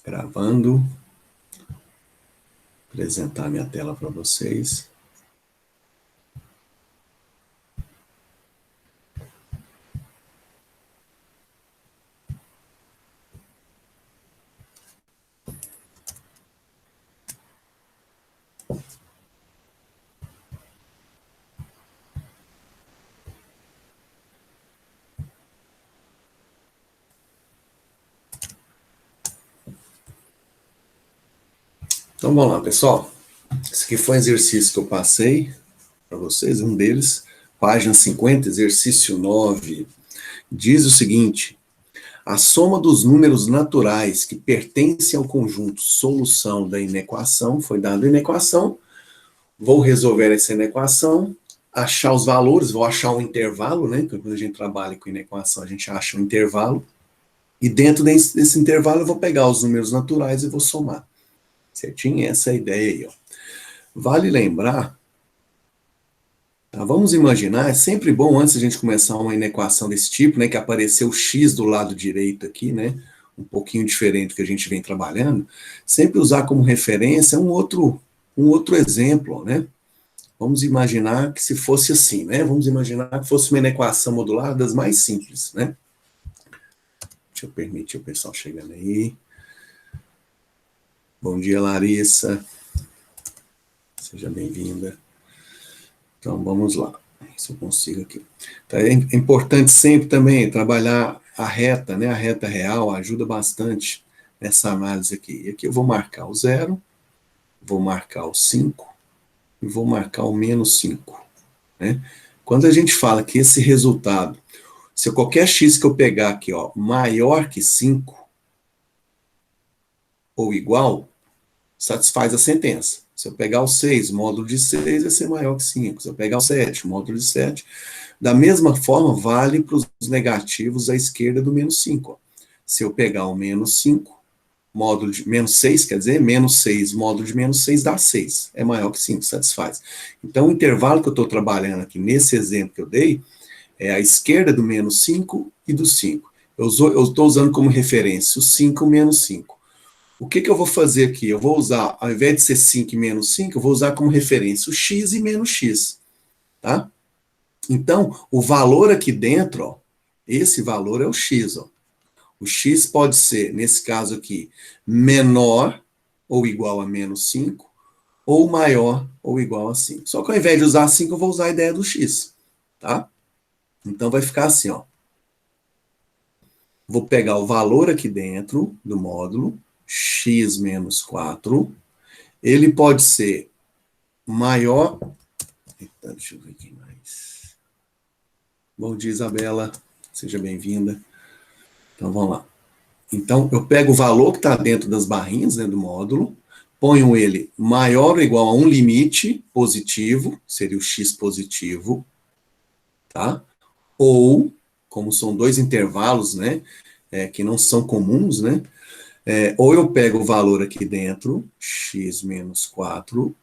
Gravando. Apresentar minha tela para vocês. Então vamos lá, pessoal. Esse aqui foi um exercício que eu passei para vocês, um deles, página 50, exercício 9. Diz o seguinte: a soma dos números naturais que pertencem ao conjunto solução da inequação, foi dada a inequação, vou resolver essa inequação, achar os valores, vou achar um intervalo, né? Quando a gente trabalha com inequação, a gente acha um intervalo, e dentro desse intervalo eu vou pegar os números naturais e vou somar. Certinho? Essa é a ideia aí, ó. Vale lembrar, tá? Vamos imaginar, é sempre bom, antes de a gente começar uma inequação desse tipo, né, que apareceu o x do lado direito aqui, né, um pouquinho diferente do que a gente vem trabalhando, sempre usar como referência um outro exemplo, né? Vamos imaginar que se fosse assim, né? Vamos imaginar que fosse uma inequação modular das mais simples, né? Deixa eu permitir o pessoal chegando aí. Bom dia, Larissa. Seja bem-vinda. Então, vamos lá. Se eu consigo aqui. Então, é importante sempre também trabalhar a reta, né? A reta real ajuda bastante nessa análise aqui. E aqui eu vou marcar o 0, vou marcar o 5 e vou marcar o menos 5, né? Quando a gente fala que esse resultado, se qualquer x que eu pegar aqui, ó, maior que 5 ou igual, satisfaz a sentença. Se eu pegar o 6, módulo de 6 vai ser maior que 5. Se eu pegar o 7, módulo de 7, da mesma forma, vale para os negativos à esquerda do menos 5. Ó. Se eu pegar o menos 5, módulo de menos 6, quer dizer, menos 6, módulo de menos 6 dá 6. É maior que 5, satisfaz. Então, o intervalo que eu estou trabalhando aqui, nesse exemplo que eu dei, é a esquerda do menos 5 e do 5. Eu estou usando como referência o 5 menos 5. O que eu vou fazer aqui? Eu vou usar, ao invés de ser 5 e menos 5, eu vou usar como referência o x e menos x. Tá? Então, o valor aqui dentro, ó, esse valor é o x. Ó. O x pode ser, nesse caso aqui, menor ou igual a menos 5, ou maior ou igual a 5. Só que ao invés de usar 5, eu vou usar a ideia do x. Tá? Então, vai ficar assim, ó. Vou pegar o valor aqui dentro do módulo, x menos 4. Ele pode ser maior. Eita, deixa eu ver aqui mais. Bom dia, Isabela. Seja bem-vinda. Então, vamos lá. Então, eu pego o valor que está dentro das barrinhas, né, do módulo, ponho ele maior ou igual a um limite positivo, seria o x positivo, tá? Ou, como são dois intervalos, né, que não são comuns, né, ou eu pego o valor aqui dentro, x menos 4,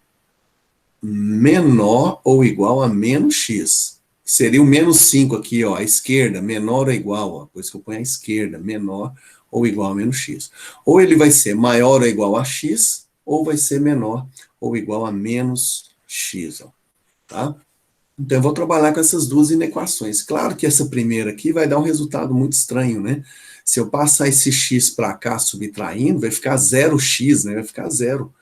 menor ou igual a menos x. Seria o menos 5 aqui, ó, à esquerda, menor ou igual, ó, por isso que eu ponho à esquerda, menor ou igual a menos x. Ou ele vai ser maior ou igual a x, ou vai ser menor ou igual a menos x, ó, tá? Então eu vou trabalhar com essas duas inequações. Claro que essa primeira aqui vai dar um resultado muito estranho, né? Se eu passar esse x para cá subtraindo, vai ficar 0x, né? Vai ficar 0.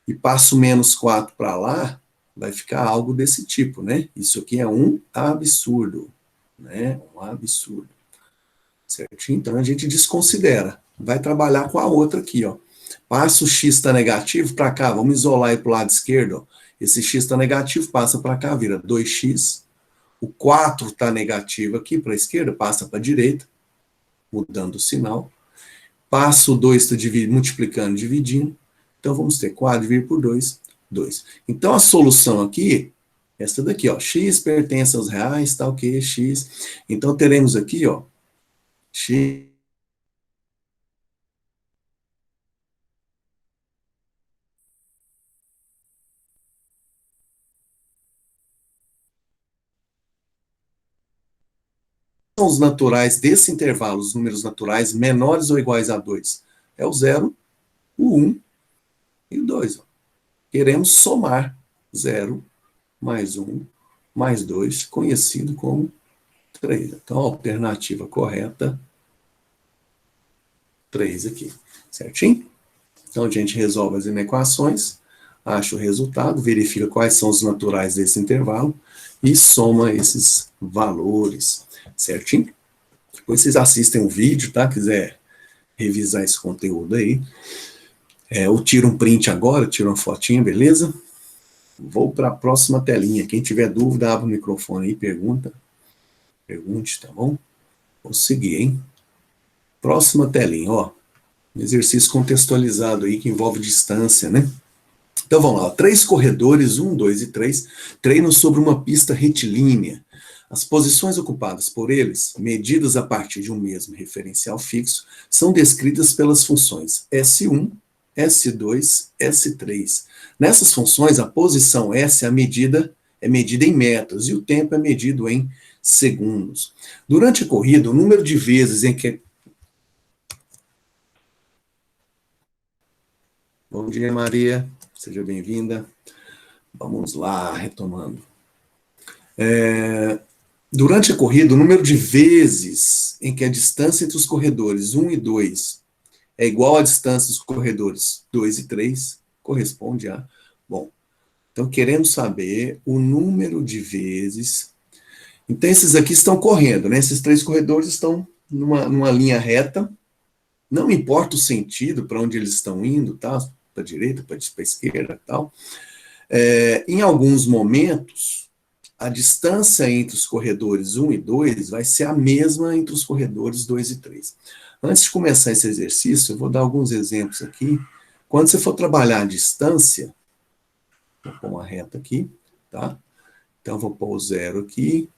E passo menos 4 para lá, vai ficar algo desse tipo, né? Isso aqui é um absurdo, né? Um absurdo. Certinho? Então a gente desconsidera. Vai trabalhar com a outra aqui, ó. Passa o x está negativo para cá, vamos isolar aí para o lado esquerdo, ó. Esse x está negativo, passa para cá, vira 2x. O 4 está negativo aqui para a esquerda, passa para a direita, mudando o sinal. Passa o 2 está multiplicando, dividindo. Então vamos ter 4 dividido por 2, 2. Então a solução aqui, essa daqui, ó, x pertence aos reais, tá ok, x. Então teremos aqui, ó, x são os naturais desse intervalo, os números naturais menores ou iguais a 2. É o 0, o 1 e o 2. Queremos somar 0 mais 1 mais 2, conhecido como 3. Então, a alternativa correta, 3 aqui. Certinho? Então, a gente resolve as inequações, acha o resultado, verifica quais são os naturais desse intervalo e soma esses valores. Certinho? Depois vocês assistem o vídeo, tá? Quiser revisar esse conteúdo aí. Eu tiro um print agora, tiro uma fotinha, beleza? Vou para a próxima telinha. Quem tiver dúvida, abre o microfone aí, pergunte, tá bom? Vou seguir, hein? Próxima telinha, ó. Exercício contextualizado aí que envolve distância, né? Então vamos lá. 3 corredores, 1, 2 e 3, treinam sobre uma pista retilínea. As posições ocupadas por eles, medidas a partir de um mesmo referencial fixo, são descritas pelas funções S1, S2, S3. Nessas funções, a posição S é medida em metros e o tempo é medido em segundos. Durante a corrida, o número de vezes em que... Bom dia, Maria. Seja bem-vinda. Vamos lá, retomando. Durante a corrida, o número de vezes em que a distância entre os corredores 1 e 2 é igual à distância dos corredores 2 e 3, corresponde a... Bom, então queremos saber o número de vezes... Então esses aqui estão correndo, né? Esses 3 corredores estão numa linha reta, não importa o sentido para onde eles estão indo, tá? Para a direita, para a esquerda e tal. Em alguns momentos, a distância entre os corredores 1 e 2 vai ser a mesma entre os corredores 2 e 3. Antes de começar esse exercício, eu vou dar alguns exemplos aqui. Quando você for trabalhar a distância, vou pôr uma reta aqui, tá? Então, vou pôr o 0 aqui.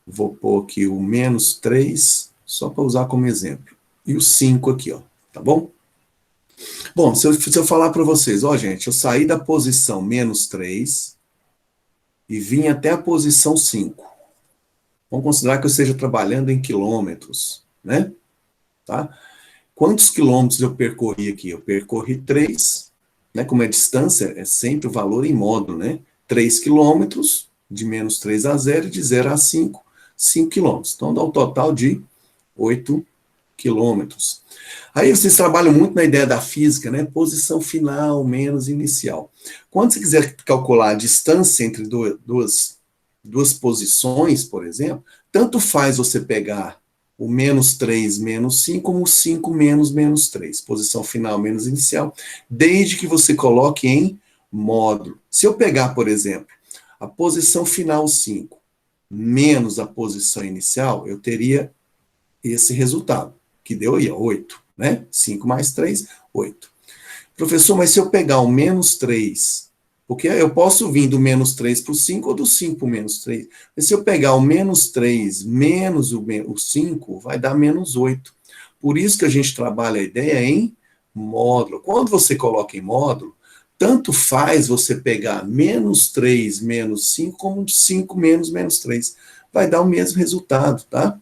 Vou pôr aqui o menos 3, só para usar como exemplo. E o 5 aqui, ó, tá bom? Bom, se eu falar para vocês, ó, gente, eu saí da posição menos 3 e vim até a posição 5. Vamos considerar que eu esteja trabalhando em quilômetros, né? Tá? Quantos quilômetros eu percorri aqui? Eu percorri 3, né? Como é distância, é sempre o valor em módulo, né? 3 quilômetros, de menos 3 a 0, de 0 a 5, 5 quilômetros. Então, dá um total de 8 quilômetros. Aí vocês trabalham muito na ideia da física, né? Posição final menos inicial. Quando você quiser calcular a distância entre duas posições, por exemplo, tanto faz você pegar o menos 3 menos 5, como o 5 menos 3, posição final menos inicial, desde que você coloque em módulo. Se eu pegar, por exemplo, a posição final 5 menos a posição inicial, eu teria esse resultado, que deu aí, ó, 8, né? 5 mais 3, 8. Professor, mas se eu pegar o menos 3, porque eu posso vir do menos 3 para o 5 ou do 5 para o menos 3. Mas se eu pegar o menos 3 menos o 5, vai dar menos 8. Por isso que a gente trabalha a ideia em módulo. Quando você coloca em módulo, tanto faz você pegar menos 3 menos 5, como 5 menos 3. Vai dar o mesmo resultado, tá?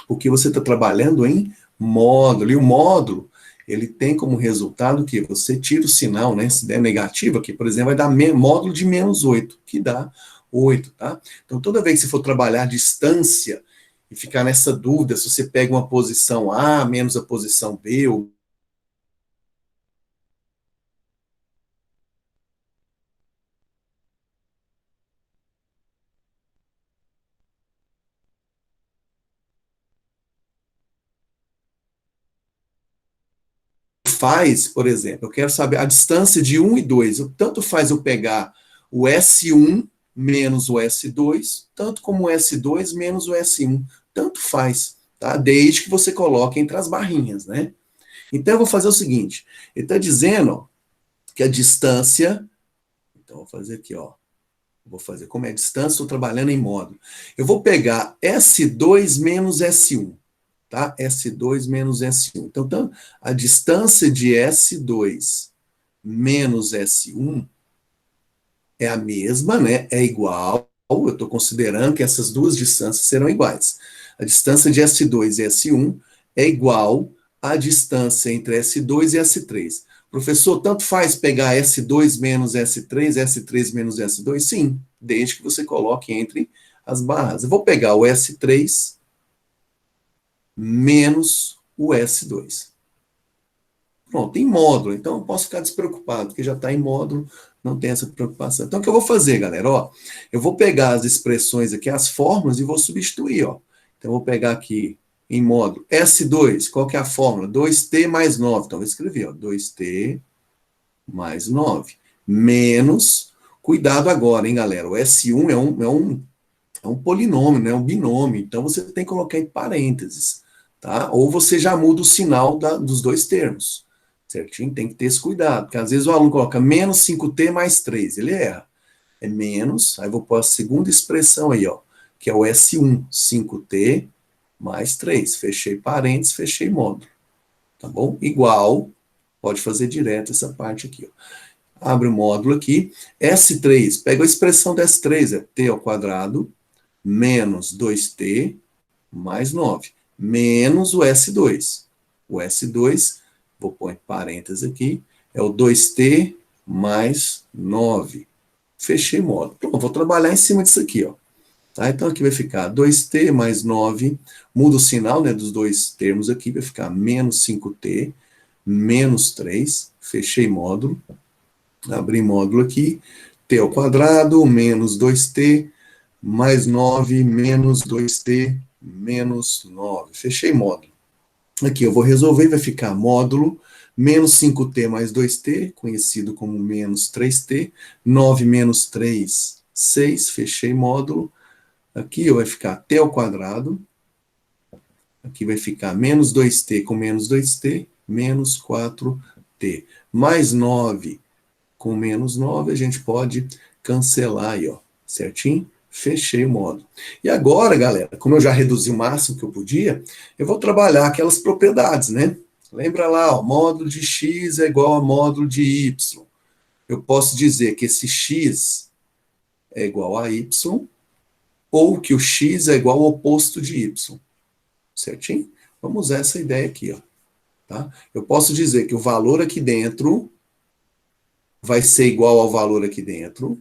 Porque você está trabalhando em módulo. E o módulo, ele tem como resultado que você tira o sinal, né? Se der negativo aqui, por exemplo, vai dar módulo de menos 8, que dá 8, tá? Então, toda vez que você for trabalhar distância e ficar nessa dúvida, se você pega uma posição A menos a posição B, ou faz, por exemplo, eu quero saber a distância de 1 e 2, tanto faz eu pegar o S1 menos o S2, tanto como o S2 menos o S1, tanto faz, tá? Desde que você coloque entre as barrinhas, né? Então eu vou fazer o seguinte, ele está dizendo, ó, que a distância, então eu vou fazer aqui, ó, vou fazer como é a distância, estou trabalhando em módulo. Eu vou pegar S2 menos S1, tá? S2 menos S1. Então, a distância de S2 menos S1 é a mesma, né? É igual, eu estou considerando que essas duas distâncias serão iguais. A distância de S2 e S1 é igual a distância entre S2 e S3. Professor, tanto faz pegar S2 menos S3, S3 menos S2? Sim, desde que você coloque entre as barras. Eu vou pegar o S3 menos o S2. Pronto, em módulo. Então, eu posso ficar despreocupado, porque já está em módulo, não tem essa preocupação. Então, o que eu vou fazer, galera? Ó, eu vou pegar as expressões aqui, as fórmulas, e vou substituir. Ó. Então, eu vou pegar aqui em módulo S2, qual que é a fórmula? 2t mais 9. Então, eu vou escrever, ó, 2t mais 9. Menos, cuidado agora, hein, galera? O S1 é um polinômio, né? É um binômio. Então, você tem que colocar em parênteses, tá? Ou você já muda o sinal dos dois termos, certinho? Tem que ter esse cuidado, porque às vezes o aluno coloca menos 5t mais 3, ele erra. É menos, aí vou pôr a segunda expressão aí, ó, que é o S1, 5t mais 3. Fechei parênteses, fechei módulo, tá bom? Igual, pode fazer direto essa parte aqui, ó. Abre o módulo aqui, S3, pega a expressão da S3, é t ao quadrado, menos 2t mais 9, menos o S2. O S2, vou pôr em parênteses aqui, é o 2t mais 9. Fechei módulo. Pronto, vou trabalhar em cima disso aqui, ó. Tá? Então aqui vai ficar 2t mais 9, muda o sinal, né, dos dois termos aqui, vai ficar menos 5t, menos 3, fechei módulo, abri módulo aqui, t ao quadrado, menos 2t, mais 9, menos 2t, menos 9. Fechei módulo. Aqui eu vou resolver, vai ficar módulo, menos 5t mais 2t, conhecido como menos 3t, 9 menos 3, 6, fechei módulo. Aqui vai ficar t ao quadrado, aqui vai ficar menos 2t com menos 2t, menos 4t. Mais 9 com menos 9, a gente pode cancelar aí, ó, certinho? Fechei o módulo. E agora, galera, como eu já reduzi o máximo que eu podia, eu vou trabalhar aquelas propriedades, né? Lembra lá, ó, módulo de x é igual a módulo de y. Eu posso dizer que esse x é igual a y, ou que o x é igual ao oposto de y. Certinho? Vamos usar essa ideia aqui, ó. Tá? Eu posso dizer que o valor aqui dentro vai ser igual ao valor aqui dentro,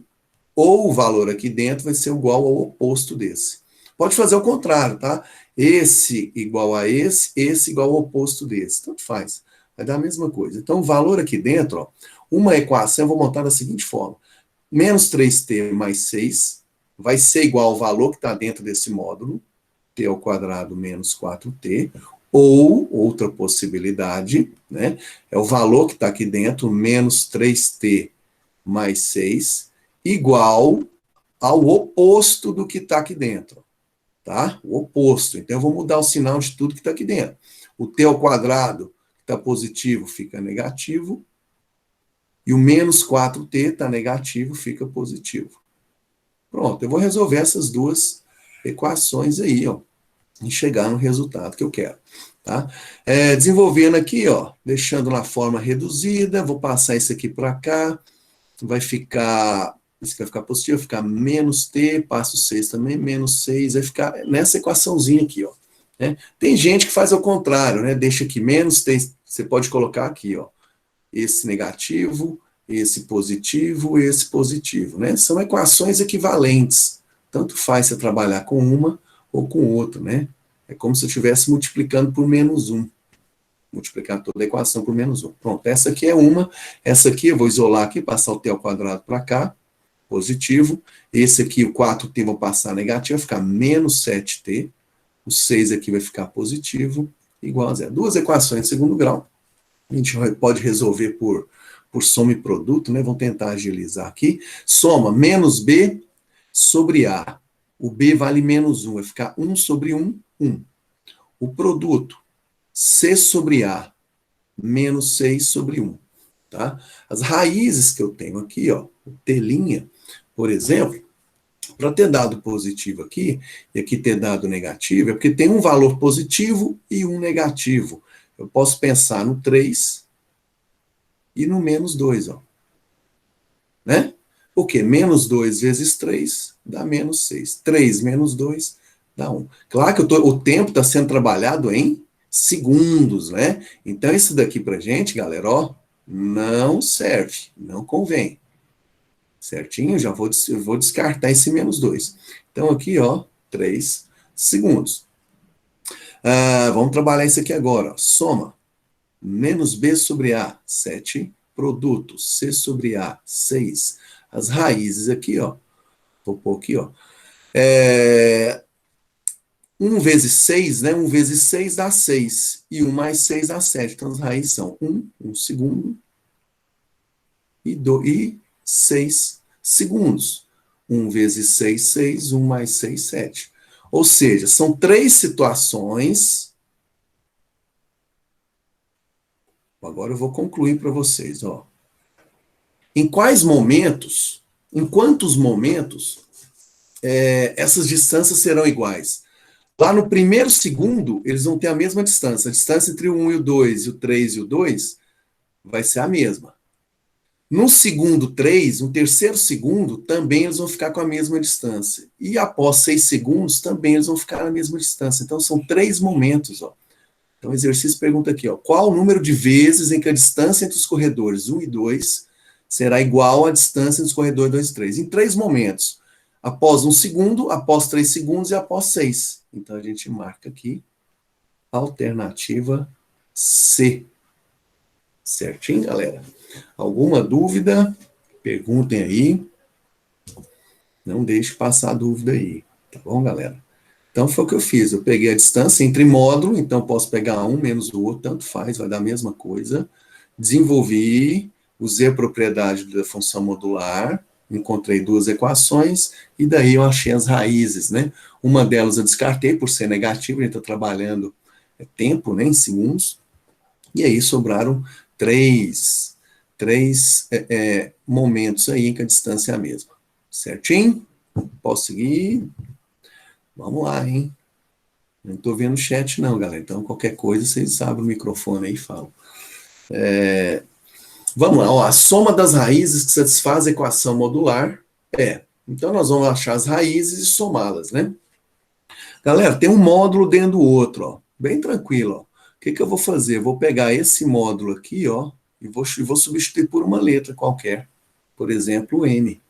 ou o valor aqui dentro vai ser igual ao oposto desse. Pode fazer o contrário, tá? Esse igual a esse igual ao oposto desse. Tanto faz. Vai dar a mesma coisa. Então, o valor aqui dentro, ó, uma equação eu vou montar da seguinte forma. Menos 3t mais 6 vai ser igual ao valor que está dentro desse módulo, t ao quadrado menos 4t, ou, outra possibilidade, né, é o valor que está aqui dentro, menos 3t mais 6, igual ao oposto do que está aqui dentro, tá? O oposto. Então, eu vou mudar o sinal de tudo que está aqui dentro. O t ao quadrado, que está positivo, fica negativo, e o menos 4t está negativo, fica positivo. Pronto, eu vou resolver essas duas equações aí, ó, e chegar no resultado que eu quero, tá? Desenvolvendo aqui, ó, deixando na forma reduzida, vou passar isso aqui para cá, vai ficar, isso vai ficar positivo, vai ficar menos t, passo 6 também, menos 6, vai ficar nessa equaçãozinha aqui, ó. Né? Tem gente que faz ao contrário, né? Deixa aqui menos t, você pode colocar aqui, ó, esse negativo, esse positivo, né? São equações equivalentes. Tanto faz você trabalhar com uma ou com outra, né? É como se eu estivesse multiplicando por menos 1. Multiplicar toda a equação por menos 1. Pronto, essa aqui é uma. Essa aqui eu vou isolar aqui, passar o t ao quadrado para cá, positivo. Esse aqui, o 4t, vou passar negativo, vai ficar menos 7t. O 6 aqui vai ficar positivo, igual a zero. Duas equações de segundo grau. A gente pode resolver por soma e produto, né? Vamos tentar agilizar aqui. Soma menos b sobre a. O b vale menos 1, vai ficar 1 sobre 1, 1. O produto, c sobre a, menos 6 sobre 1. Tá? As raízes que eu tenho aqui, ó, o t', por exemplo, para ter dado positivo aqui, e aqui ter dado negativo, é porque tem um valor positivo e um negativo. Eu posso pensar no 3 e no menos 2, ó. Né? Porque menos 2 vezes 3 dá menos 6. 3 menos 2 dá 1. Claro que o tempo está sendo trabalhado em segundos, né? Então, isso daqui pra gente, galera, ó, não serve, não convém. Certinho? Eu vou descartar esse menos 2. Então, aqui, ó, 3 segundos. Vamos trabalhar isso aqui agora. Ó. Soma. Menos B sobre A, 7. Produto, C sobre A, 6. As raízes aqui, ó. Vou pôr aqui, ó. 1 vezes 6, né? 1 vezes 6 dá 6. E 1 mais 6 dá 7. Então, as raízes são 1 segundo, e 6 segundos. 1 vezes 6, 6. 1 mais 6, 7. Ou seja, são 3 situações. Agora eu vou concluir para vocês. Ó. Em quais momentos, em quantos momentos, essas distâncias serão iguais? Lá no primeiro segundo, eles vão ter a mesma distância. A distância entre o 1 e o 2, e o 3 e o 2, vai ser a mesma. No segundo 3, no terceiro segundo, também eles vão ficar com a mesma distância. E após 6 segundos, também eles vão ficar na mesma distância. Então, são 3 momentos. Ó. Então, o exercício pergunta aqui, ó, qual o número de vezes em que a distância entre os corredores 1 e 2 será igual à distância entre os corredores 2 e 3? Em 3 momentos. Após 1 segundo, após 3 segundos e após 6. Então, a gente marca aqui alternativa C. Certinho, galera? Alguma dúvida? Perguntem aí. Não deixe passar a dúvida aí. Tá bom, galera? Então, foi o que eu fiz. Eu peguei a distância entre módulo, então posso pegar um menos o outro, tanto faz, vai dar a mesma coisa. Desenvolvi, usei a propriedade da função modular, encontrei 2 equações, e daí eu achei as raízes, né? Uma delas eu descartei por ser negativa, a gente está trabalhando tempo, né, em segundos, e aí sobraram três momentos aí em que a distância é a mesma. Certinho? Posso seguir? Vamos lá, hein? Não estou vendo o chat não, galera. Então, qualquer coisa, vocês abrem o microfone aí e falam. Vamos lá, ó. A soma das raízes que satisfaz a equação modular é... Então, nós vamos achar as raízes e somá-las, né? Galera, tem um módulo dentro do outro, ó. Bem tranquilo, ó. O que eu vou fazer? Eu vou pegar esse módulo aqui, ó, e vou substituir por uma letra qualquer. Por exemplo, o M.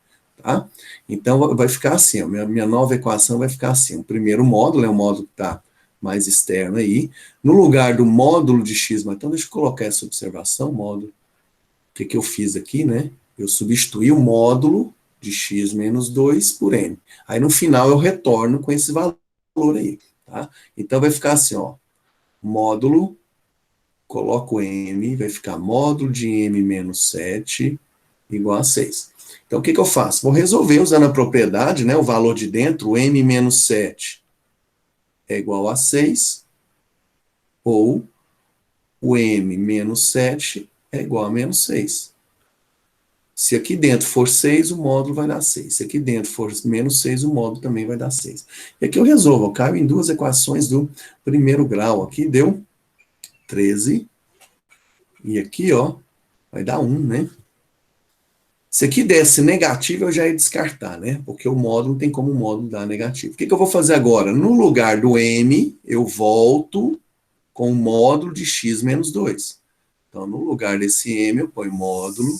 Tá? Então, vai ficar assim, ó, minha nova equação vai ficar assim. O primeiro módulo é o módulo que está mais externo aí. No lugar do módulo de x, mas então deixa eu colocar essa observação, módulo. O que eu fiz aqui, né? Eu substituí o módulo de x menos 2 por m. Aí, no final, eu retorno com esse valor aí. Tá? Então, vai ficar assim, ó. Módulo, coloco m, vai ficar módulo de m menos 7 igual a 6. Então, o que eu faço? Vou resolver usando a propriedade, né, o valor de dentro, o m menos 7 é igual a 6, ou o m menos 7 é igual a menos 6. Se aqui dentro for 6, o módulo vai dar 6. Se aqui dentro for menos 6, o módulo também vai dar 6. E aqui eu resolvo, eu caio em 2 equações do primeiro grau. Aqui deu 13, e aqui, ó, vai dar 1, né? Se aqui desse negativo, eu já ia descartar, né? Porque o módulo tem como o módulo dar negativo. O que eu vou fazer agora? No lugar do m, eu volto com o módulo de x menos 2. Então, no lugar desse m, eu ponho módulo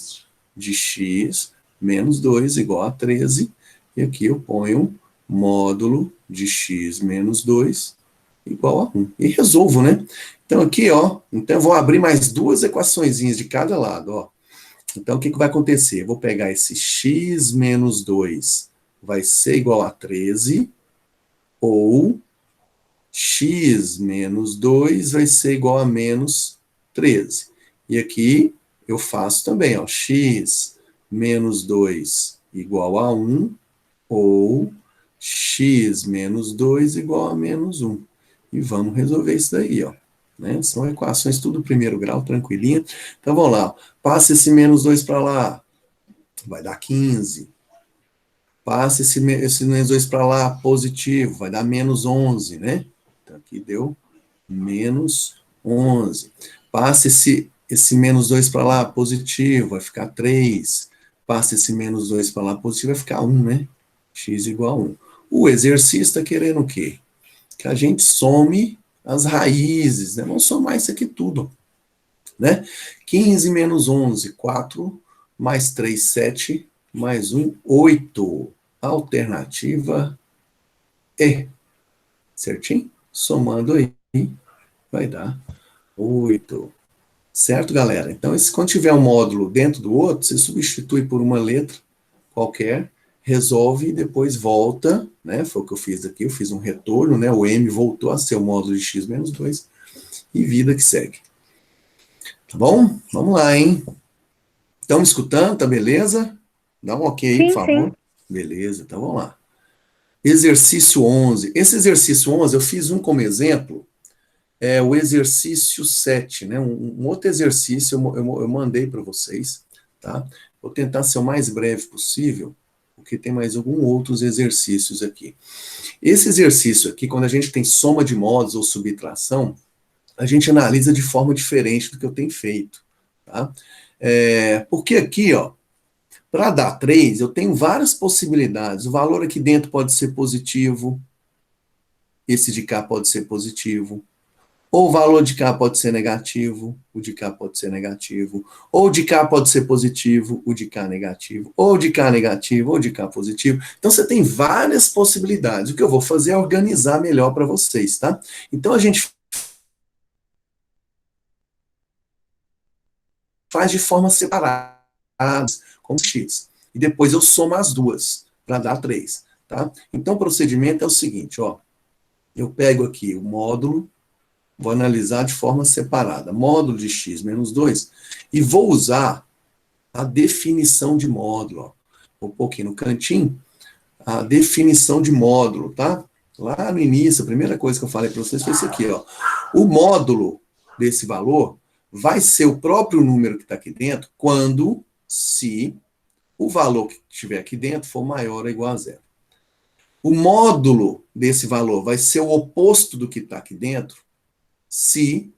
de x menos 2 igual a 13. E aqui eu ponho módulo de x menos 2 igual a 1. E resolvo, né? Então, aqui, ó, então eu vou abrir mais 2 equaçõezinhas de cada lado, ó. Então, o que vai acontecer? Eu vou pegar esse x menos 2 vai ser igual a 13, ou x menos 2 vai ser igual a menos 13. E aqui eu faço também, ó, x menos 2 igual a 1, ou x menos 2 igual a menos 1. E vamos resolver isso daí, ó. Né? São equações tudo primeiro grau, tranquilinha. Então, vamos lá. Passa esse menos 2 para lá, vai dar 15. Passa esse menos 2 para lá, positivo, vai dar menos 11, né? Então, aqui deu menos 11. Passa esse menos 2 para lá, positivo, vai ficar 3. Passa esse menos 2 para lá, positivo, vai ficar 1, né? X igual a 1. O exercício está querendo o quê? Que a gente some as raízes, né? Vamos somar isso aqui tudo, né? 15 menos 11, 4, mais 3, 7, mais 1, 8. Alternativa E. Certinho? Somando aí, vai dar 8. Certo, galera? Então, quando tiver um módulo dentro do outro, você substitui por uma letra qualquer, resolve e depois volta, né? Foi o que eu fiz aqui, eu fiz um retorno, né? O M voltou a ser o módulo de x menos 2 e vida que segue. Tá bom? Vamos lá, hein? Estão me escutando? Tá beleza? Dá um ok aí, por Sim, sim. favor. Beleza, então vamos lá. Exercício 11. Esse exercício 11, eu fiz um como exemplo, o exercício 7, né? Um outro exercício eu mandei para vocês, tá? Vou tentar ser o mais breve possível, porque tem mais alguns outros exercícios aqui. Esse exercício aqui, quando a gente tem soma de modos ou subtração, a gente analisa de forma diferente do que eu tenho feito, tá? Porque aqui, ó, para dar 3, eu tenho várias possibilidades. O valor aqui dentro pode ser positivo, esse de cá pode ser positivo, ou o valor de cá pode ser negativo, o de cá pode ser negativo, ou o de cá pode ser positivo, o de cá negativo, ou de cá negativo, ou de cá positivo. Então você tem várias possibilidades. O que eu vou fazer é organizar melhor para vocês, tá? Então a gente faz de forma separada, como x. E depois eu somo as duas, para dar 3, tá? Então o procedimento é o seguinte, ó. Eu pego aqui o módulo, vou analisar de forma separada, módulo de x menos 2, e vou usar a definição de módulo. Ó. Vou pôr aqui no cantinho a definição de módulo, tá? Lá no início, a primeira coisa que eu falei para vocês foi isso aqui, ó. O módulo desse valor vai ser o próprio número que está aqui dentro quando, se o valor que estiver aqui dentro for maior ou igual a zero. O módulo desse valor vai ser o oposto do que está aqui dentro se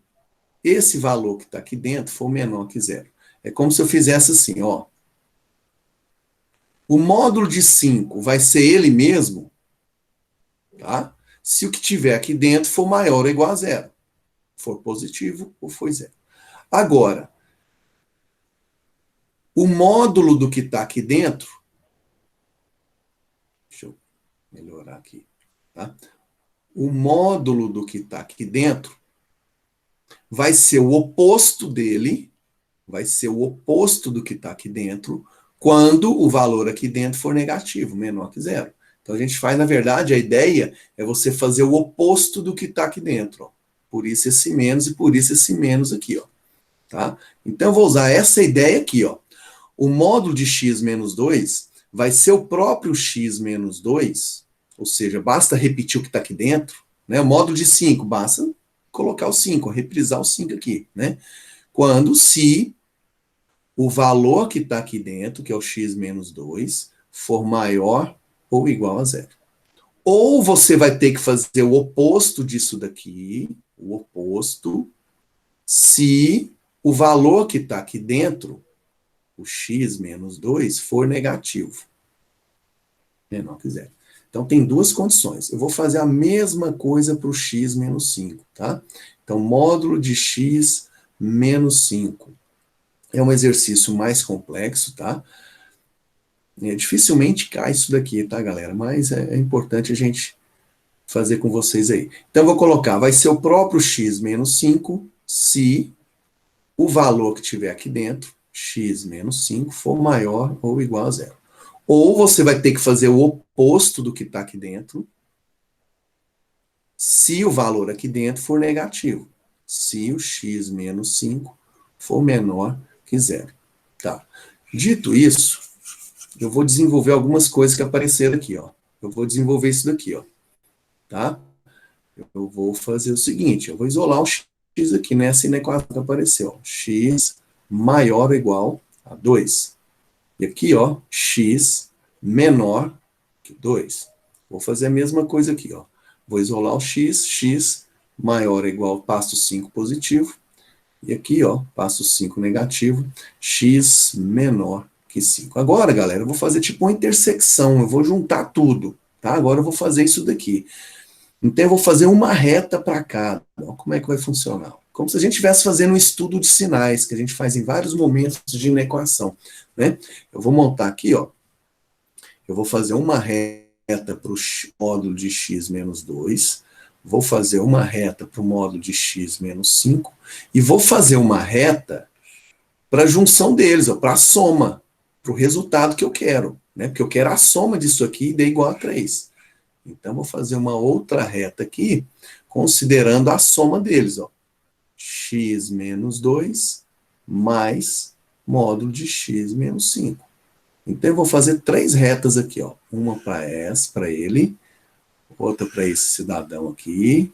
esse valor que está aqui dentro for menor que zero. É como se eu fizesse assim, ó. O módulo de 5 vai ser ele mesmo, tá? Se o que tiver aqui dentro for maior ou igual a zero. For positivo ou for zero. Agora, o módulo do que está aqui dentro, deixa eu melhorar aqui, tá? O módulo do que está aqui dentro vai ser o oposto dele, vai ser o oposto do que está aqui dentro, quando o valor aqui dentro for negativo, menor que zero. Então a gente faz, na verdade, a ideia é você fazer o oposto do que está aqui dentro. Ó. Por isso esse menos e por isso esse menos aqui. Ó. Tá? Então eu vou usar essa ideia aqui. Ó. O módulo de x menos 2 vai ser o próprio x menos 2, ou seja, basta repetir o que está aqui dentro. Né? O módulo de 5, basta colocar o 5, reprisar o 5 aqui. Né? Quando, se o valor que está aqui dentro, que é o x menos 2, for maior ou igual a zero. Ou você vai ter que fazer o oposto disso daqui, o oposto, se o valor que está aqui dentro, o x menos 2, for negativo. Menor que zero. Então, tem duas condições. Eu vou fazer a mesma coisa para o x menos 5, tá? Então, módulo de x menos 5. É um exercício mais complexo, tá? Dificilmente cai isso daqui, tá, galera? Mas é importante a gente fazer com vocês aí. Então, eu vou colocar, vai ser o próprio x menos 5 se o valor que tiver aqui dentro, x menos 5, for maior ou igual a zero. Ou você vai ter que fazer o oposto do que está aqui dentro, se o valor aqui dentro for negativo. Se o x menos 5 for menor que zero. Tá. Dito isso, eu vou desenvolver algumas coisas que apareceram aqui, ó. Eu vou desenvolver isso daqui, ó. Tá? Eu vou fazer o seguinte, eu vou isolar o x aqui nessa equação que apareceu. Ó. X maior ou igual a 2. E aqui, ó, x menor que 2. Vou fazer a mesma coisa aqui, ó. Vou isolar o x maior ou igual, passo 5 positivo. E aqui, ó, passo 5 negativo, x menor que 5. Agora, galera, eu vou fazer tipo uma intersecção, eu vou juntar tudo, tá? Agora eu vou fazer isso daqui. Então, eu vou fazer uma reta para cada. Como é que vai funcionar? Como se a gente estivesse fazendo um estudo de sinais, que a gente faz em vários momentos de inequação, né? Eu vou montar aqui, ó. Eu vou fazer uma reta para o módulo de x menos 2, vou fazer uma reta para o módulo de x menos 5, e vou fazer uma reta para a junção deles, para a soma, para o resultado que eu quero, né? Porque eu quero a soma disso aqui e dê igual a 3. Então, vou fazer uma outra reta aqui, considerando a soma deles, ó. X menos 2 mais módulo de x menos 5. Então, eu vou fazer 3 retas aqui, ó. Uma para ele, outra para esse cidadão aqui,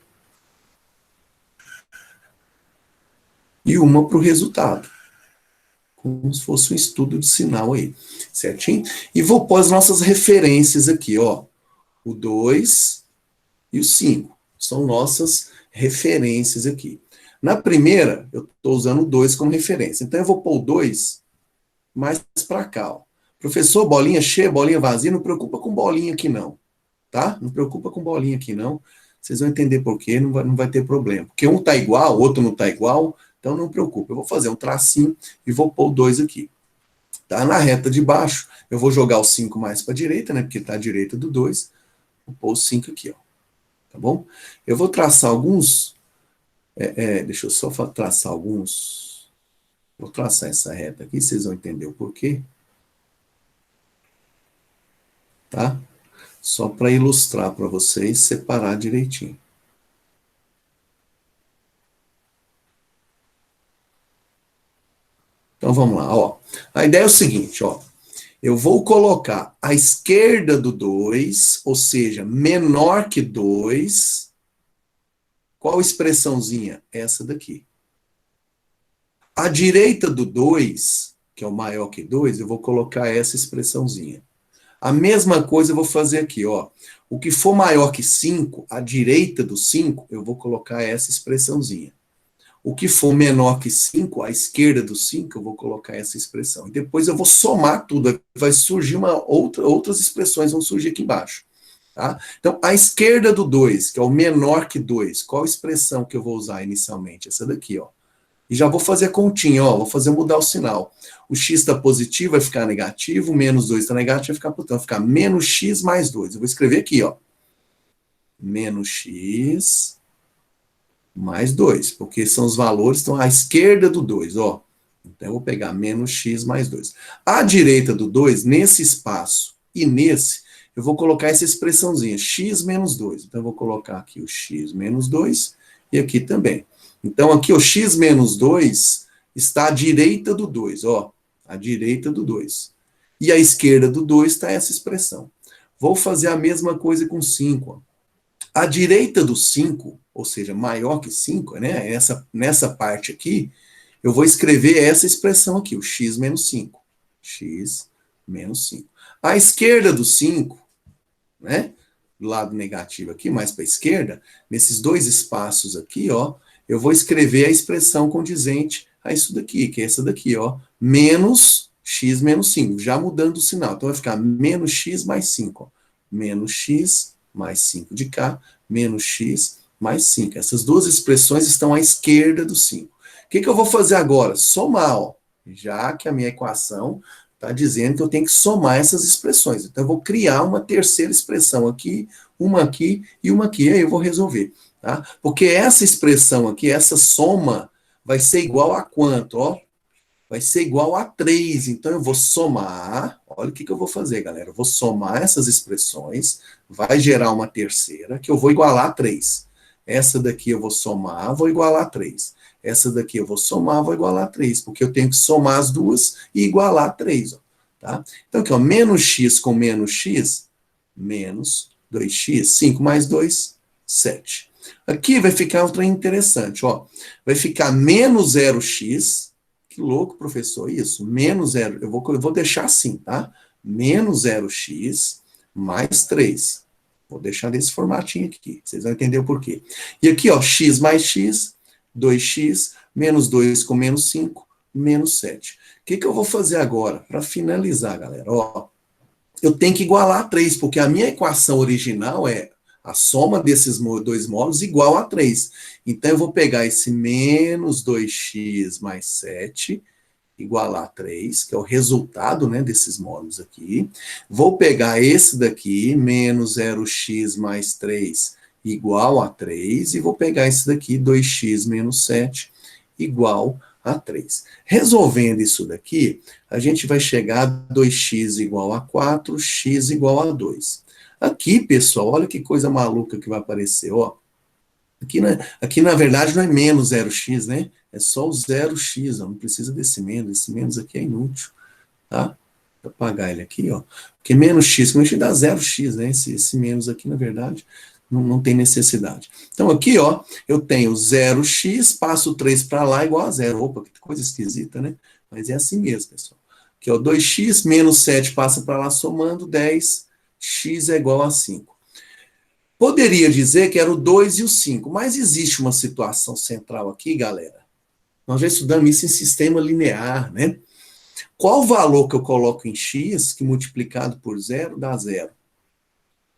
e uma para o resultado. Como se fosse um estudo de sinal aí, certinho? E vou pôr as nossas referências aqui, ó. O 2 e o 5. São nossas referências aqui. Na primeira, eu estou usando o 2 como referência. Então, eu vou pôr o 2 mais para cá, ó. Professor, bolinha cheia, bolinha vazia, não preocupa com bolinha aqui não, tá? Não preocupa com bolinha aqui não. Vocês vão entender por quê, não vai ter problema. Porque um está igual, o outro não está igual, então não preocupa. Eu vou fazer um tracinho e vou pôr o 2 aqui. Tá? Na reta de baixo, eu vou jogar o 5 mais para a direita, né? Porque está à direita do 2. Vou pôr o 5 aqui, ó. Tá bom? Eu vou traçar alguns... deixa eu só traçar alguns... Vou traçar essa reta aqui, vocês vão entender o porquê. Tá? Só para ilustrar para vocês, separar direitinho. Então vamos lá, ó. A ideia é o seguinte, ó. Eu vou colocar à esquerda do 2, ou seja, menor que 2. Qual expressãozinha? Essa daqui. À direita do 2, que é o maior que 2, eu vou colocar essa expressãozinha. A mesma coisa eu vou fazer aqui, ó. O que for maior que 5, à direita do 5, eu vou colocar essa expressãozinha. O que for menor que 5, à esquerda do 5, eu vou colocar essa expressão. E depois eu vou somar tudo. Vai surgir outras expressões vão surgir aqui embaixo. Tá? Então, à esquerda do 2, que é o menor que 2, qual expressão que eu vou usar inicialmente? Essa daqui, ó. E já vou fazer a continha, ó. Vou fazer mudar o sinal. O x está positivo, vai ficar negativo. O menos 2 está negativo, vai ficar positivo. Vai ficar menos x mais 2. Eu vou escrever aqui, ó. Menos x mais 2, porque são os valores que estão à esquerda do 2, ó. Então, eu vou pegar menos x mais 2. À direita do 2, nesse espaço e nesse, eu vou colocar essa expressãozinha, x menos 2. Então, eu vou colocar aqui o x menos 2 e aqui também. Então, aqui o x menos 2 está à direita do 2, ó. À direita do 2. E à esquerda do 2 está essa expressão. Vou fazer a mesma coisa com 5, ó. À direita do 5, ou seja, maior que 5, né? Nessa parte aqui, eu vou escrever essa expressão aqui, o x menos 5. X menos 5. À esquerda do 5, né? Do lado negativo aqui, mais para a esquerda, nesses dois espaços aqui, ó, eu vou escrever a expressão condizente a isso daqui, que é essa daqui, ó, menos x menos 5, já mudando o sinal. Então vai ficar menos x mais 5, ó. Menos x mais 5 de cá, menos x mais 5. Essas duas expressões estão à esquerda do 5. O que eu vou fazer agora? Somar, ó. Já que a minha equação está dizendo que eu tenho que somar essas expressões. Então, eu vou criar uma terceira expressão aqui, uma aqui e uma aqui. Aí eu vou resolver. Tá? Porque essa expressão aqui, essa soma, vai ser igual a quanto? Ó? Vai ser igual a 3. Então, eu vou somar. Olha o que eu vou fazer, galera. Eu vou somar essas expressões. Vai gerar uma terceira, que eu vou igualar a 3. Essa daqui eu vou somar, vou igualar a 3. Essa daqui eu vou somar, vou igualar a 3. Porque eu tenho que somar as duas e igualar a 3. Ó, tá? Então, aqui, ó, menos x com menos x, menos 2x. 5 mais 2, 7. Aqui vai ficar um trem interessante. Ó. Vai ficar menos 0x. Que louco, professor, isso. Menos 0, eu vou deixar assim, tá? Menos 0x mais 3. Vou deixar nesse formatinho aqui, vocês vão entender o porquê. E aqui, ó, x mais x, 2x, menos 2 com menos 5, menos 7. O que eu vou fazer agora? Para finalizar, galera, ó, eu tenho que igualar a 3, porque a minha equação original é A soma desses dois módulos igual a 3. Então, eu vou pegar esse menos 2x mais 7 igual a 3, que é o resultado, né, desses módulos aqui. Vou pegar esse daqui, menos 0x mais 3 igual a 3, e vou pegar esse daqui, 2x menos 7 igual a 3. Resolvendo isso daqui, a gente vai chegar a 2x igual a 4, x igual a 2. Aqui, pessoal, olha que coisa maluca que vai aparecer, ó. Aqui, na verdade, não é menos 0x, né? É só o 0x, ó, não precisa desse menos. Esse menos aqui é inútil, tá? Vou apagar ele aqui, ó. Porque menos x, como a gente dá 0x, né? Esse menos aqui, na verdade, não tem necessidade. Então, aqui, ó, eu tenho 0x, passo 3 para lá, igual a 0. Opa, que coisa esquisita, né? Mas é assim mesmo, pessoal. Aqui, ó, 2x menos 7 passa para lá, somando 10, x é igual a 5. Poderia dizer que era o 2 e o 5, mas existe uma situação central aqui, galera. Nós já estudamos isso em sistema linear, né? Qual o valor que eu coloco em x, que multiplicado por 0 dá 0?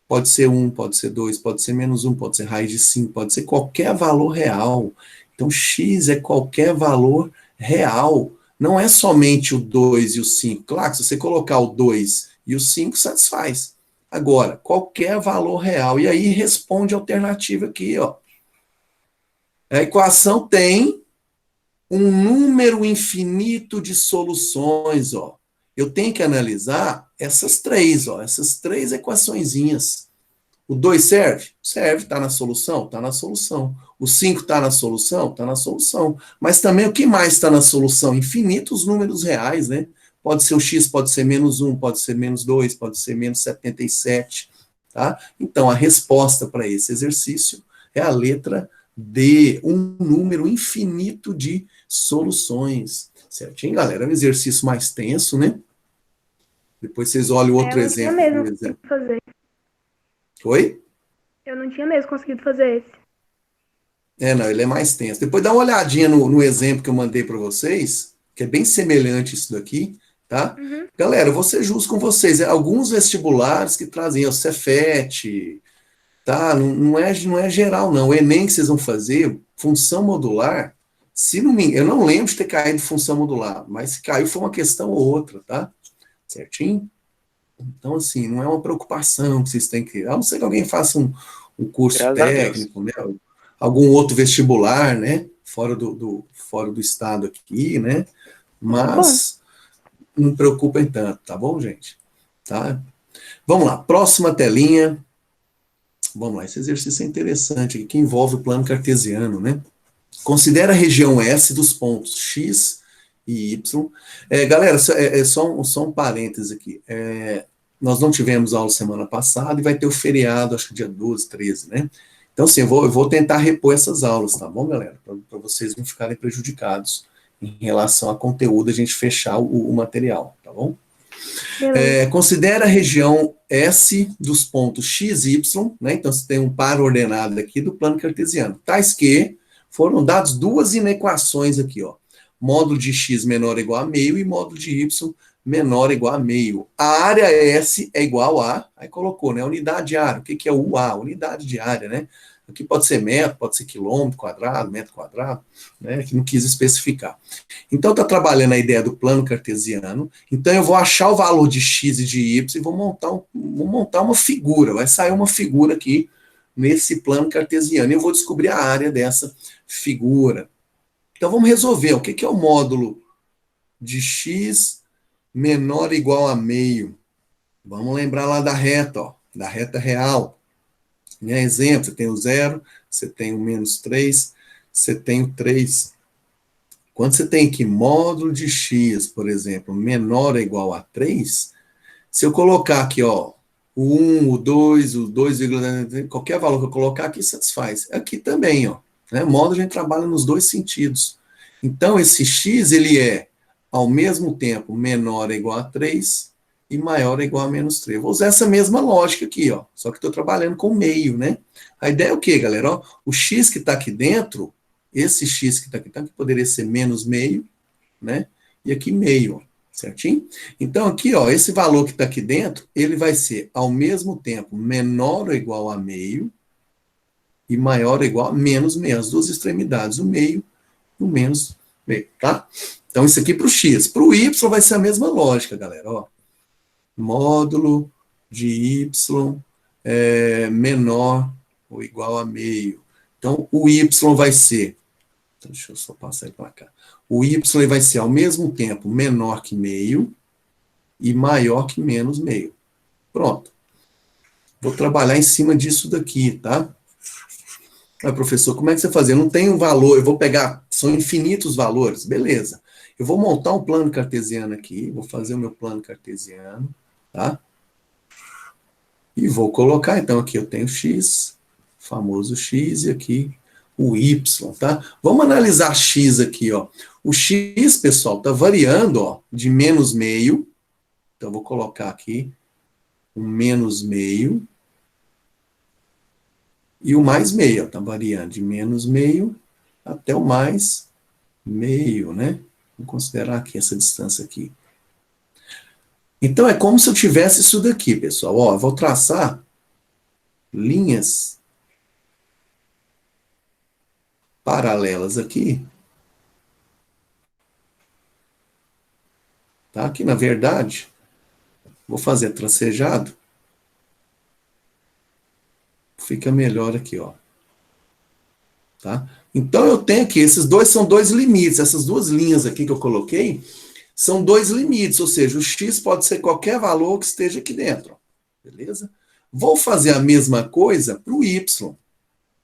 Pode ser 1, pode ser 2, pode ser menos 1, pode ser raiz de 5, pode ser qualquer valor real. Então, x é qualquer valor real. Não é somente o 2 e o 5. Claro que se você colocar o 2 e o 5, satisfaz. Agora, qualquer valor real. E aí responde a alternativa aqui, ó. A equação tem um número infinito de soluções, ó. Eu tenho que analisar essas três, ó, essas três equaçõezinhas. O 2 serve? Serve, está na solução? Está na solução. O 5 está na solução? Está na solução. Mas também o que mais está na solução? Infinitos números reais, né? Pode ser o x, pode ser menos 1, pode ser menos 2, pode ser menos 77, tá? Então, a resposta para esse exercício é a letra D, um número infinito de soluções. Certinho, galera? É um exercício mais tenso, né? Depois vocês olham outro exemplo. Eu não tinha mesmo conseguido fazer. Oi? Eu não tinha mesmo conseguido fazer esse. Não, ele é mais tenso. Depois dá uma olhadinha no exemplo que eu mandei para vocês, que é bem semelhante isso daqui, tá? Uhum. Galera, eu vou ser justo com vocês. Alguns vestibulares que trazem o Cefet, tá? Não é geral, não. O Enem que vocês vão fazer, função modular, se não me, eu não lembro de ter caído função modular, mas se caiu foi uma questão ou outra, tá? Certinho? Então, assim, não é uma preocupação que vocês têm que. A não ser que alguém faça um curso Graças a Deus. técnico, né? Algum outro vestibular, né? Fora do estado aqui, né? Tá bom. Mas não preocupem tanto, tá bom, gente? Tá? Vamos lá, próxima telinha. Vamos lá, esse exercício é interessante aqui, que envolve o plano cartesiano, né? Considera a região S dos pontos X e Y. Galera, só um parêntese aqui. Nós não tivemos aula semana passada e vai ter o feriado, acho que dia 12, 13, né? Então, assim, eu vou tentar repor essas aulas, tá bom, galera? Para vocês não ficarem prejudicados em relação a conteúdo, a gente fechar o material, tá bom? Considera a região S dos pontos X e Y, né? Então, você tem um par ordenado aqui do plano cartesiano. Tais que foram dadas duas inequações aqui, ó. Módulo de x menor ou igual a meio e módulo de y menor ou igual a meio. A área S é igual a, aí colocou, né? Unidade de área. O que é o UA? Unidade de área, né? Aqui pode ser metro, pode ser quilômetro quadrado, metro quadrado, né? Que não quis especificar. Então, está trabalhando a ideia do plano cartesiano. Então, eu vou achar o valor de x e de y e vou montar uma figura. Vai sair uma figura aqui nesse plano cartesiano. E eu vou descobrir a área dessa figura. Então, vamos resolver. O que é o módulo de x menor ou igual a meio? Vamos lembrar lá da reta, ó, da reta real. Exemplo, você tem o 0, você tem o menos 3, você tem o 3. Quando você tem aqui módulo de x, por exemplo, menor ou igual a 3, se eu colocar aqui, ó, o 1, o 2, o 2, qualquer valor que eu colocar aqui satisfaz. Aqui também, ó. Né? Módulo a gente trabalha nos dois sentidos. Então, esse x, ele é, ao mesmo tempo, menor ou igual a 3 e maior ou igual a menos 3. Vou usar essa mesma lógica aqui, ó. Só que estou trabalhando com meio, né? A ideia é o quê, galera? Ó, o x que está aqui dentro, esse x que está aqui, poderia ser menos meio, né? E aqui meio, ó. Certinho? Então, aqui, ó, esse valor que está aqui dentro, ele vai ser, ao mesmo tempo, menor ou igual a meio e maior ou igual a menos meio, as duas extremidades, o meio e o menos meio, tá? Então, isso aqui para o x. Para o y vai ser a mesma lógica, galera, ó. Módulo de y menor ou igual a meio. Então, o y vai ser, então, deixa eu só passar ele para cá. O y vai ser, ao mesmo tempo, menor que meio e maior que menos meio. Pronto. Vou trabalhar em cima disso daqui, tá? Ah, professor, como é que você faz? Eu não tenho um valor, eu vou pegar, são infinitos valores, beleza. Eu vou montar um plano cartesiano aqui, vou fazer o meu plano cartesiano, tá? E vou colocar, então, aqui eu tenho x, famoso x, e aqui o y, tá? Vamos analisar x aqui, ó. O x, pessoal, tá variando, ó, de menos meio, então vou colocar aqui um menos meio, e o mais meio, está variando de menos meio até o mais meio, né? Vamos considerar aqui essa distância aqui. Então, é como se eu tivesse isso daqui, pessoal. Ó, eu vou traçar linhas paralelas aqui. Tá? Que, na verdade, vou fazer tracejado. Fica melhor aqui, ó. Tá? Então, eu tenho aqui, esses dois são dois limites. Essas duas linhas aqui que eu coloquei são dois limites, ou seja, o x pode ser qualquer valor que esteja aqui dentro. Beleza? Vou fazer a mesma coisa para o y.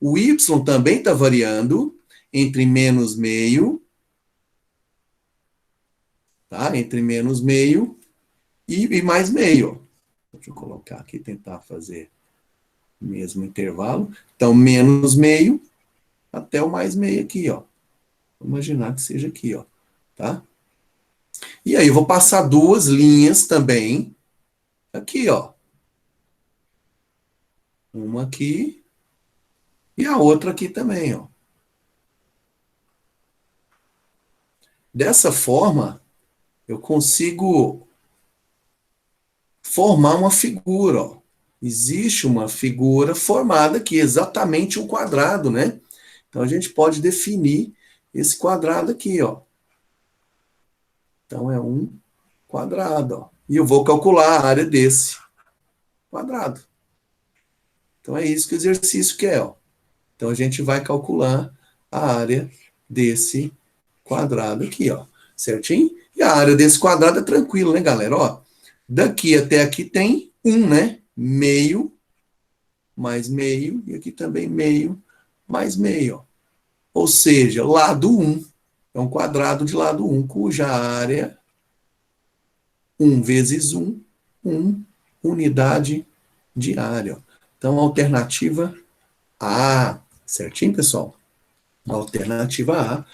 O y também está variando entre menos meio, tá? Entre menos meio e mais meio. Deixa eu colocar aqui, tentar fazer o mesmo intervalo. Então, menos meio até o mais meio aqui, ó. Vou imaginar que seja aqui, ó. Tá? E aí, eu vou passar duas linhas também aqui, ó. Uma aqui e a outra aqui também, ó. Dessa forma, eu consigo formar uma figura, ó. Existe uma figura formada aqui, exatamente um quadrado, né? Então, a gente pode definir esse quadrado aqui, ó. Então, é um quadrado, ó. E eu vou calcular a área desse quadrado. Então, é isso que o exercício quer, ó. Então, a gente vai calcular a área desse quadrado aqui, ó. Certinho? E a área desse quadrado é tranquilo, né, galera? Ó, daqui até aqui tem 1, né? Meio mais meio, e aqui também meio mais meio, ó. Ou seja, lado 1 é um quadrado de lado 1, cuja área 1 vezes 1, 1 unidade de área. Então, alternativa A. Certinho, pessoal? Alternativa A,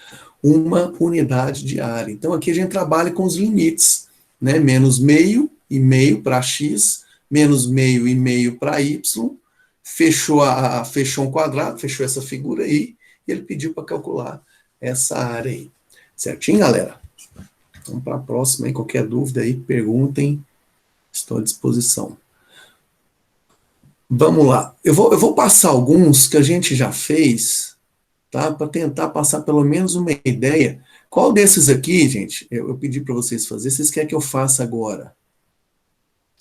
uma unidade de área. Então, aqui a gente trabalha com os limites, né? Menos meio e meio para x, menos meio e meio para y, fechou um quadrado, fechou essa figura aí, e ele pediu para calcular essa área aí. Certinho, galera? Vamos para a próxima aí. Qualquer dúvida aí, perguntem. Estou à disposição. Vamos lá. Eu vou passar alguns que a gente já fez, tá? Para tentar passar pelo menos uma ideia. Qual desses aqui, gente, eu pedi para vocês fazerem, vocês querem que eu faça agora?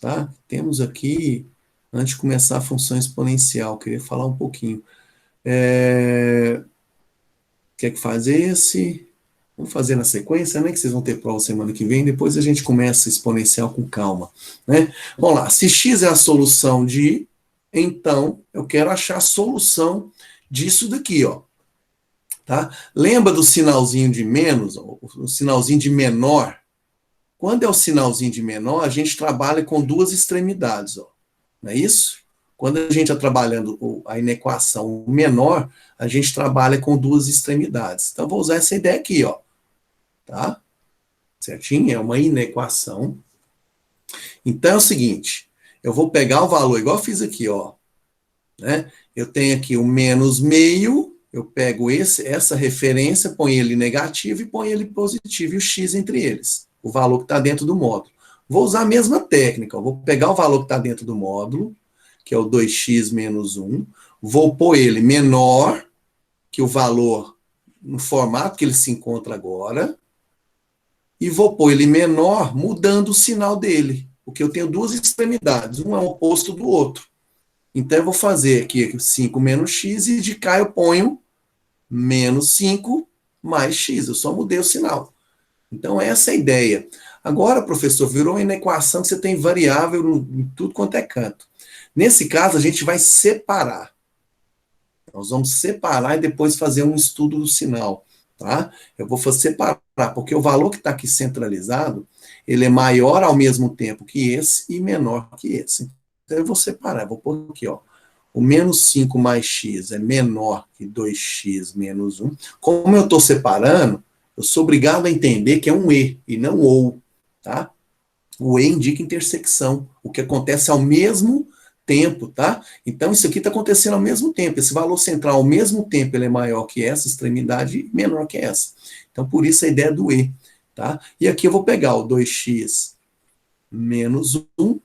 Tá? Temos aqui, antes de começar a função exponencial, queria falar um pouquinho. Quer que faz esse? Vamos fazer na sequência, né? Que vocês vão ter prova semana que vem. Depois a gente começa exponencial com calma, né? Vamos lá. Se x é a solução de, então eu quero achar a solução disso daqui, ó. Tá? Lembra do sinalzinho de menos, ó, o sinalzinho de menor? Quando é o sinalzinho de menor, a gente trabalha com duas extremidades, ó. Não é isso? Quando a gente está trabalhando a inequação menor, a gente trabalha com duas extremidades. Então, vou usar essa ideia aqui, ó. Tá? Certinho? É uma inequação. Então, é o seguinte, eu vou pegar o valor, igual eu fiz aqui, ó. Né? Eu tenho aqui o menos meio, eu pego essa referência, ponho ele negativo e ponho ele positivo, e o x entre eles. o valor que está dentro do módulo. Vou usar a mesma técnica, vou pegar o valor que está dentro do módulo, que é o 2x menos 1, vou pôr ele menor que o valor no formato que ele se encontra agora, e vou pôr ele menor mudando o sinal dele, porque eu tenho duas extremidades, um é o oposto do outro. Então, eu vou fazer aqui 5 menos x, e de cá eu ponho menos 5 mais x, eu só mudei o sinal. Então, essa é a ideia. Agora, professor, virou uma equação que você tem variável em tudo quanto é canto. Nesse caso, a gente vai separar. Nós vamos separar e depois fazer um estudo do sinal, tá? Eu vou separar, porque o valor que está aqui centralizado, ele é maior ao mesmo tempo que esse e menor que esse. Então, eu vou separar, eu vou pôr aqui, ó. O menos 5 mais x é menor que 2x menos 1. Como eu estou separando, eu sou obrigado a entender que é um e não ou, tá? O e indica intersecção, o que acontece ao mesmo tempo, tá? Então, isso aqui está acontecendo ao mesmo tempo. Esse valor central, ao mesmo tempo, ele é maior que essa extremidade e menor que essa. Então, por isso a ideia do e, tá? E aqui eu vou pegar o 2x menos 1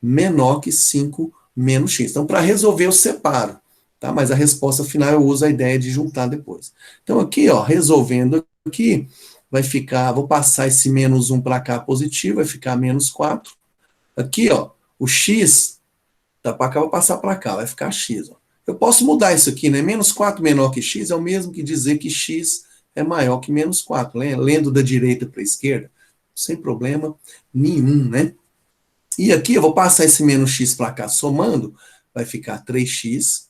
menor que 5 menos x. Então, para resolver, eu separo, tá? Mas a resposta final eu uso a ideia de juntar depois. Então, aqui, ó, resolvendo aqui, vai ficar, vou passar esse menos 1 para cá positivo, vai ficar menos 4. Aqui, ó, o x tá para cá, vou passar para cá, vai ficar x. Ó. Eu posso mudar isso aqui, né? Menos 4 menor que x é o mesmo que dizer que x é maior que menos 4, né? Lendo da direita para a esquerda, sem problema nenhum, né? E aqui eu vou passar esse menos x para cá somando, vai ficar 3x.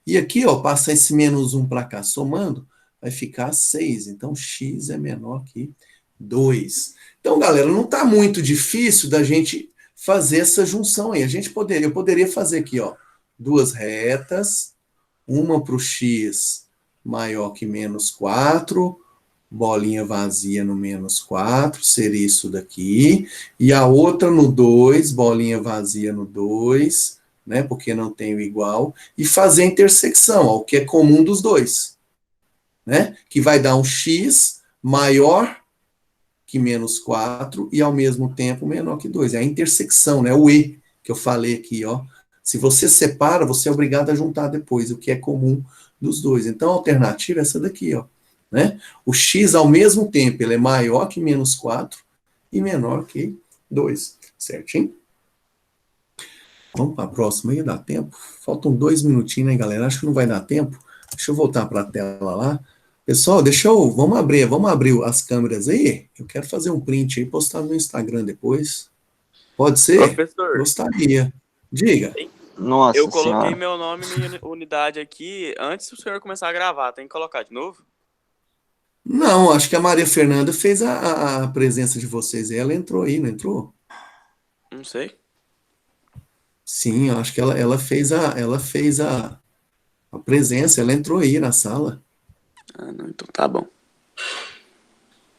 E aqui, ó, passar esse menos 1 para cá somando, vai ficar 6. Então, x é menor que 2. Então, galera, não está muito difícil da gente fazer essa junção aí. Eu poderia fazer aqui, ó, duas retas, uma para o x maior que menos 4, bolinha vazia no menos 4, seria isso daqui, e a outra no 2, bolinha vazia no 2, né, porque não tem o igual, e fazer a intersecção, ó, o que é comum dos dois, né, que vai dar um x maior que menos 4 e ao mesmo tempo menor que 2. É a intersecção, né? O e que eu falei aqui, ó. Se você separa, você é obrigado a juntar depois, o que é comum dos dois. Então, a alternativa é essa daqui, ó. Né? O x, ao mesmo tempo, ele é maior que menos 4 e menor que 2. Certinho? Vamos para a próxima aí, dá tempo? Faltam 2 minutinhos, né, galera? Acho que não vai dar tempo. Deixa eu voltar para a tela lá. Pessoal, vamos abrir as câmeras aí. Eu quero fazer um print aí e postar no Instagram depois. Pode ser? Professor. Gostaria. Diga. Nossa Eu coloquei senhora. meu nome em unidade aqui antes do senhor começar a gravar. Tem que colocar de novo? Não, acho que a Maria Fernanda fez a presença de vocês. Ela entrou aí, não entrou? Não sei. Sim, acho que ela fez a presença. Ela entrou aí na sala. Ah, não, então tá bom.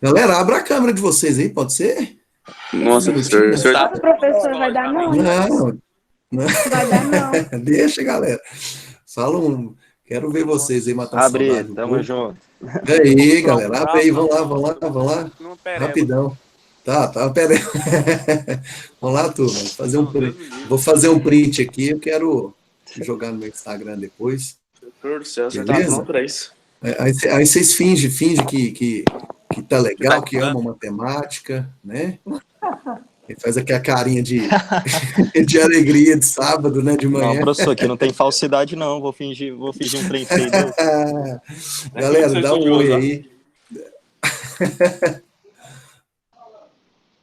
Galera, abra a câmera de vocês aí, pode ser? Nossa, professor. O senhor tá... Nossa, professor, vai dar não. Não. Vai dar não. Deixa, galera. Quero ver vocês aí matar Abre, saudade. tamo junto. E aí, galera, abre aí, vamos lá. Não, pera aí. Rapidão. Tá, pera aí. Vamos lá, turma. Vou fazer um print aqui, eu quero jogar no meu Instagram depois. Professor do céu, você tá Beleza? pronto pra isso? Aí vocês fingem que tá legal, que ama matemática, né? E faz aqui a carinha de alegria de sábado, né, de manhã. Não, professor, aqui não tem falsidade, não. Vou fingir um print aí. Galera, dá um oi aí.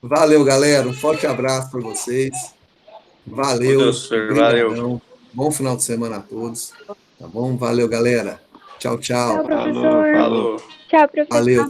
Valeu, galera. Um forte abraço para vocês. Valeu. Professor, valeu. Bom final de semana a todos. Tá bom? Valeu, galera. Tchau, tchau. Tchau, professor. Falou. Tchau, professor. Valeu.